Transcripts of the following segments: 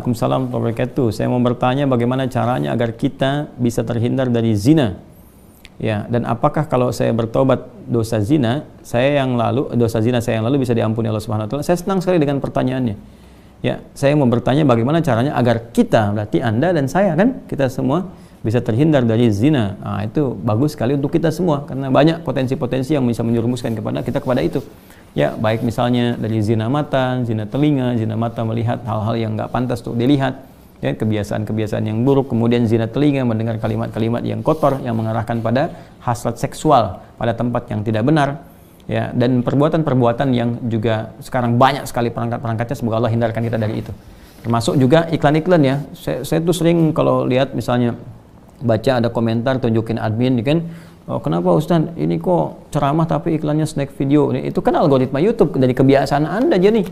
Waalaikumsalam warahmatullahi wabarakatuh. Saya mau bertanya bagaimana caranya agar kita bisa terhindar dari zina. Ya, dan apakah kalau saya bertobat dosa zina saya yang lalu bisa diampuni Allah Subhanahu wa taala? Saya senang sekali dengan pertanyaannya. Ya, saya mau bertanya bagaimana caranya agar kita, berarti Anda dan saya kan, kita semua bisa terhindar dari zina. Nah, itu bagus sekali untuk kita semua karena banyak potensi-potensi yang bisa menjerumuskan kepada itu. Ya, baik misalnya dari zina mata, zina telinga, zina mata melihat hal-hal yang nggak pantas untuk dilihat, ya, kebiasaan-kebiasaan yang buruk, kemudian zina telinga mendengar kalimat-kalimat yang kotor yang mengarahkan pada hasrat seksual pada tempat yang tidak benar, ya, dan perbuatan-perbuatan yang juga sekarang banyak sekali perangkat-perangkatnya. Semoga Allah hindarkan kita dari itu. Termasuk juga iklan-iklan, ya. Saya tuh sering kalau lihat misalnya baca ada komentar tunjukin admin kan, oh, kenapa Ustaz ini kok ceramah tapi iklannya snack video. Itu kan algoritma YouTube dari kebiasaan Anda aja nih.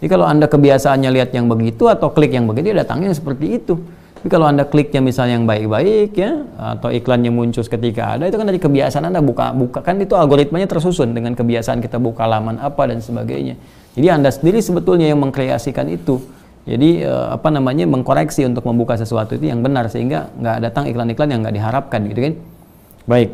Jadi kalau Anda kebiasaannya lihat yang begitu atau klik yang begitu, datangnya seperti itu. Tapi kalau Anda kliknya misalnya yang baik-baik, ya, atau iklannya muncul ketika ada, itu kan dari kebiasaan Anda buka kan itu algoritmanya tersusun dengan kebiasaan kita buka laman apa dan sebagainya. Jadi Anda sendiri sebetulnya yang mengkreasikan itu. Jadi mengkoreksi untuk membuka sesuatu itu yang benar sehingga nggak datang iklan-iklan yang nggak diharapkan, gitu kan? Baik.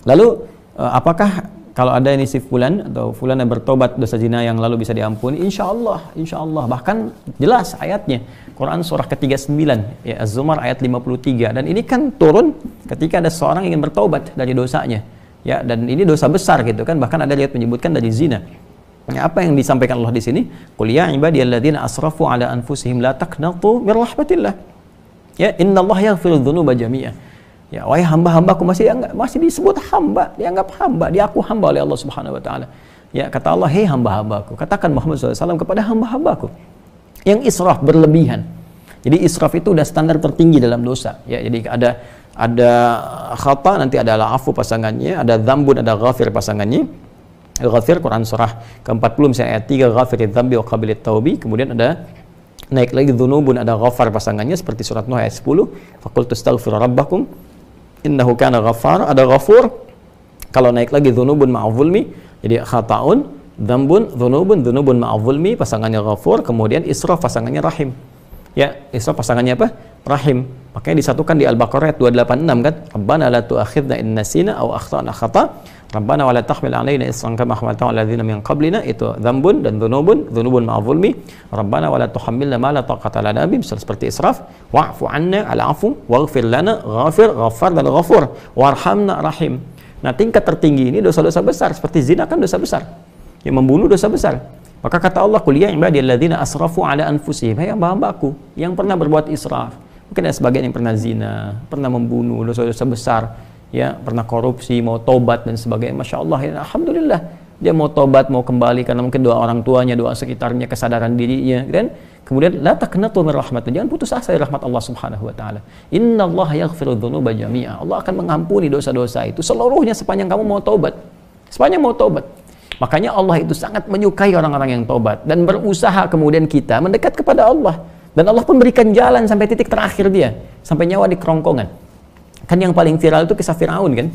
Lalu apakah kalau ada ini si fulan atau fulan yang bertobat dosa zina yang lalu bisa diampuni? Insya Allah. Bahkan jelas ayatnya. Quran surah ke-39, ya, Az-Zumar ayat 53. Dan ini kan turun ketika ada seorang ingin bertobat dari dosanya. Ya, dan ini dosa besar gitu kan. Bahkan ada ayat menyebutkan dari zina. Ya, apa yang disampaikan Allah di sini? Qul ya ibadiyalladzina asrafu ala anfusihim la taqnatu mir rahmatillah. Ya, innallaha yaghfiru dzunuba jami'ah. Ya, wahai hamba-hambaku, masih disebut hamba, dianggap hamba, diaku hamba oleh Allah Subhanahu wa taala. Ya, kata Allah, "Hei hamba-hambaku," katakan Muhammad SAW kepada hamba-hambaku yang israf, berlebihan. Jadi israf itu udah standar tertinggi dalam dosa. Ya, jadi ada khata, nanti ada afu pasangannya, ada dzambun, ada ghafir pasangannya. Ghafir Quran surah ke-40 misalnya ayat 3, ghafiridz dzambi wa qabilit taubi. Kemudian ada naik lagi dzunubun, ada ghafar pasangannya seperti surat Nuh ayat 10, faqultu astaghfiru rabbakum innahu kana ghaffar. Ada ghafur. Kalau naik lagi dzunubun ma'adzulmi, jadi khata'un, dzambun, dzunubun ma'adzulmi pasangannya ghafur, kemudian israf pasangannya rahim. Ya, israf pasangannya apa? Rahim. Makanya disatukan di Al-Baqarah ayat 286 kan, Rabbana la tu'akhidna in nasina aw akhtana khata'. Rabbana wa la tahmil 'alaina isran kama hamaltahu 'alal ladzina min qablina. Itu dzambun dan dzunubun ma'adzulmi. Rabbana wa la tuhammilna ma la taqata lana bihi, seperti israf. Wa'fu 'anna al-'afu waghfir lana, ghafir, ghaffar dan ghafur, warhamna rahim. Nah, tingkat tertinggi ini dosa-dosa besar, seperti zina kan dosa besar. Yang membunuh dosa besar. Maka kata Allah, "Qul ya ibadiyalladzina asrafu 'ala anfusihim," hai hamba-hambaku yang pernah berbuat israf. Mungkin ada sebagian yang pernah zina, pernah membunuh, dosa-dosa besar, ya, pernah korupsi, mau tobat dan sebagainya. Masya Allah, ya, alhamdulillah dia mau tobat, mau kembali karena mungkin doa orang tuanya, doa sekitarnya, kesadaran dirinya, kan? Kemudian la taqnatu min rahmatillah, jangan putus asa dari rahmat Allah Subhanahu wa taala. Innallaha yaghfiru dzunuba jami'a. Allah akan mengampuni dosa-dosa itu seluruhnya sepanjang kamu mau tobat. Sepanjang mau tobat. Makanya Allah itu sangat menyukai orang-orang yang tobat dan berusaha kemudian kita mendekat kepada Allah. Dan Allah pun berikan jalan sampai titik terakhir dia, sampai nyawa di kerongkongan. Kan yang paling viral itu kisah Firaun kan?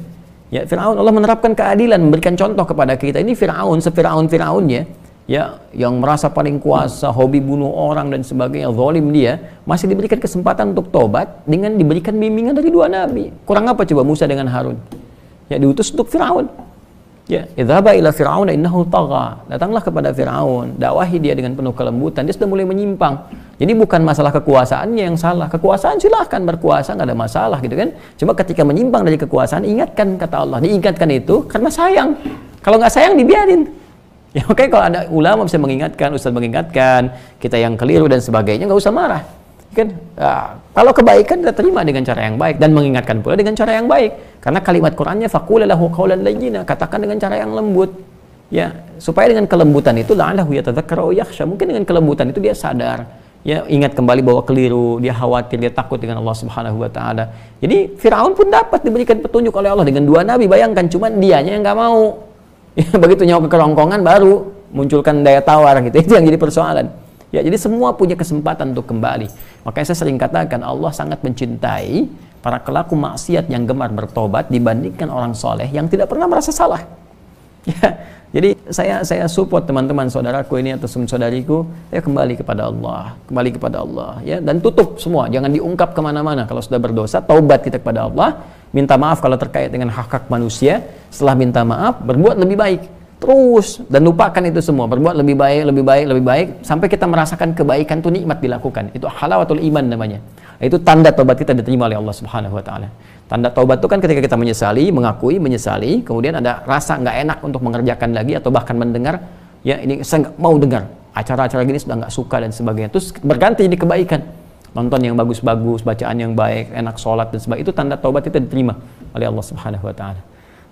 Ya, Firaun, Allah menerapkan keadilan, memberikan contoh kepada kita. Ini Firaun, Firaunnya, ya, yang merasa paling kuasa, hobi bunuh orang dan sebagainya, zalim dia, masih diberikan kesempatan untuk tobat dengan diberikan bimbingan dari dua nabi. Kurang apa coba Musa dengan Harun? Ya, diutus untuk Firaun. Ya, idhaba ila fir'auna innahu tagha. Datanglah kepada Firaun, dakwahi dia dengan penuh kelembutan. Dia sudah mulai menyimpang. Jadi bukan masalah kekuasaannya yang salah. Kekuasaan silahkan berkuasa, nggak ada masalah gitu kan. Cuma ketika menyimpang dari kekuasaan, ingatkan kata Allah. Diingatkan itu karena sayang. Kalau nggak sayang dibiarin. Ya, oke, kalau ada ulama bisa mengingatkan, ustaz mengingatkan, kita yang keliru dan sebagainya, nggak usah marah. Kan? Nah, kalau kebaikan kita terima dengan cara yang baik dan mengingatkan pula dengan cara yang baik. Karena kalimat Qur'annya faqul lahu qawlan layyina, katakan dengan cara yang lembut. Ya, supaya dengan kelembutan itu la'allahu yatadzakkaru aw yakhsha, mungkin dengan kelembutan itu dia sadar. Ya, ingat kembali bahwa keliru, dia khawatir, dia takut dengan Allah Subhanahu wa taala. Jadi Firaun pun dapat diberikan petunjuk oleh Allah dengan dua nabi, bayangkan, cuman dianya yang enggak mau. Ya, begitu nyawa ke kerongkongan baru munculkan daya tawar gitu. Itu yang jadi persoalan. Ya, jadi semua punya kesempatan untuk kembali. Makanya saya sering katakan Allah sangat mencintai para pelaku maksiat yang gemar bertobat dibandingkan orang soleh yang tidak pernah merasa salah. Ya, Jadi saya support teman-teman saudaraku ini atau saudariku, ya kembali kepada Allah, ya, dan tutup semua, jangan diungkap kemana-mana. Kalau sudah berdosa, taubat kita kepada Allah, minta maaf kalau terkait dengan hak-hak manusia. Setelah minta maaf, berbuat lebih baik terus, dan lupakan itu semua, berbuat lebih baik sampai kita merasakan kebaikan itu nikmat dilakukan. Itu halawatul iman namanya. Itu tanda taubat kita diterima oleh Allah Subhanahu wa taala. Tanda taubat itu kan ketika kita menyesali, mengakui, menyesali, kemudian ada rasa nggak enak untuk mengerjakan lagi atau bahkan mendengar, ya ini saya nggak mau dengar acara-acara gini, sudah nggak suka dan sebagainya. Terus berganti jadi kebaikan, nonton yang bagus-bagus, bacaan yang baik, enak sholat dan sebagainya. Itu tanda taubat kita diterima oleh Allah Subhanahu wa taala.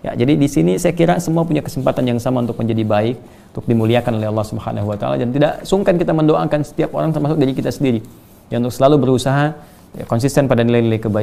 Ya, jadi di sini saya kira semua punya kesempatan yang sama untuk menjadi baik, untuk dimuliakan oleh Allah Subhanahu wa taala, dan tidak sungkan kita mendoakan setiap orang termasuk diri kita sendiri. Ya, untuk selalu berusaha ya, konsisten pada nilai-nilai kebaikan.